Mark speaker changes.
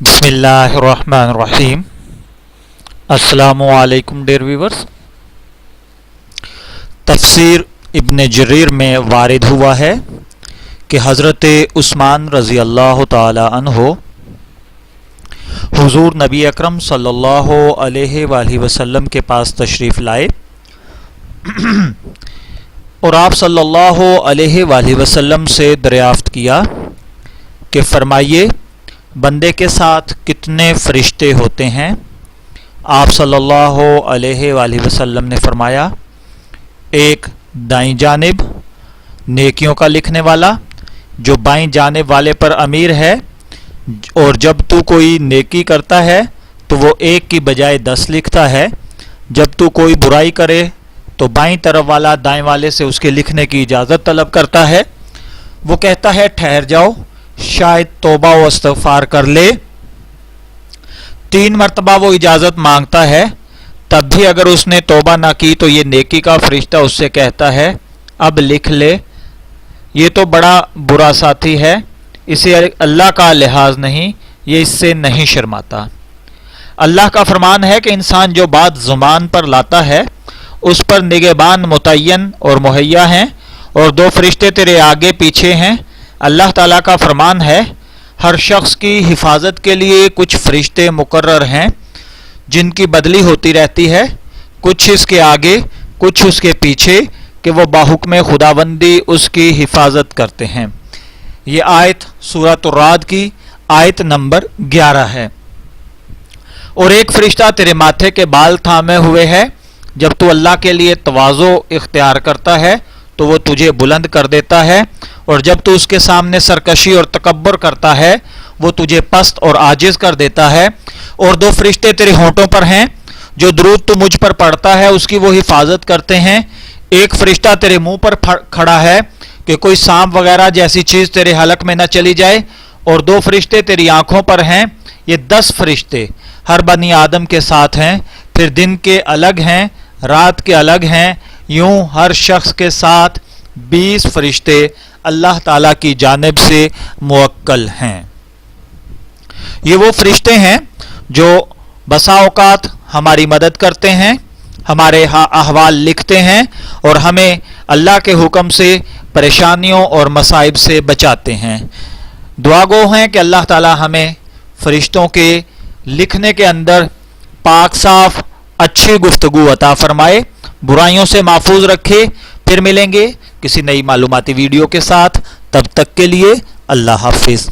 Speaker 1: बिस्मिल्लाहिर्रहमानिर्रहीम। अस्सलामुअलैकुम dear viewers. तफसीर इब्न जरीर में वारिद हुआ है कि हज़रत उस्मान रज़ी अल्लाह ताला अन्हो हुज़ूर नबी अकरम सल्लल्लाहु अलैहि वसल्लम के पास तशरीफ़ लाए और आप सल्लल्लाहु अलैहि वसल्लम से दरियाफ़्त किया कि फ़रमाइए बंदे के साथ कितने फ़रिश्ते होते हैं। आप सल्लल्लाहु अलैहि वसल्लम ने फरमाया, एक दाईं जानिब नेकियों का लिखने वाला जो बाईं जानिब वाले पर अमीर है, और जब तू कोई नेकी करता है तो वो एक की बजाय 10 लिखता है। जब तू कोई बुराई करे तो बाईं तरफ वाला दाएं वाले से उसके लिखने की इजाज़त तलब करता है। वो कहता है ठहर जाओ, शायद तौबा व इस्तग़फ़ार कर ले। 3 मरतबा वो इजाज़त मांगता है, तब भी अगर उसने तौबा ना की तो ये नेकी का फरिश्ता उससे कहता है अब लिख ले। ये तो बड़ा बुरा साथी है, इसे अल्लाह का लिहाज नहीं, ये इससे नहीं शर्माता। अल्लाह का फरमान है कि इंसान जो बात ज़ुबान पर लाता है उस पर निगहबान मुतय्यन और मुहैया हैं, और 2 फरिश्ते तेरे आगे पीछे हैं। अल्लाह ताला का फरमान है, हर शख्स की हिफाजत के लिए कुछ फरिश्ते मुकर्रर हैं जिनकी बदली होती रहती है, कुछ इसके आगे कुछ उसके पीछे, कि वो बाहुक्म खुदाबंदी उसकी हिफाजत करते हैं। ये आयत सूरत राद की आयत नंबर 11 है। और एक फरिश्ता तेरे माथे के बाल थामे हुए है, जब तू अल्लाह के लिए तवाज़ो इख्तियार करता है तो वो तुझे बुलंद कर देता है, और जब तू उसके सामने सरकशी और तकब्बुर करता है वो तुझे पस्त और आजिज़ कर देता है। और 2 फरिश्ते तेरे होंठों पर हैं, जो दरूद तू मुझ पर पढ़ता है उसकी वो हिफाजत करते हैं। एक फरिश्ता तेरे मुंह पर खड़ा है कि कोई सांप वगैरह जैसी चीज़ तेरे हलक में न चली जाए, और 2 फरिश्ते तेरी आंखों पर हैं। ये 10 फरिश्ते हर बनी आदम के साथ हैं। फिर दिन के अलग हैं, रात के अलग हैं, यूं हर शख्स के साथ 20 फरिश्ते अल्लाह ताला की जानिब से मुवक्कल हैं। ये वो फरिश्ते हैं जो बसा औकात हमारी मदद करते हैं, हमारे अहवाल लिखते हैं और हमें अल्लाह के हुक्म से परेशानियों और मसाइब से बचाते हैं। दुआ गो हैं कि अल्लाह ताला हमें फरिश्तों के लिखने के अंदर पाक साफ अच्छी गुफ्तगू अता फरमाए, बुराइयों से महफूज रखे। फिर मिलेंगे किसी नई मालूमाती वीडियो के साथ, तब तक के लिए अल्लाह हाफिज़।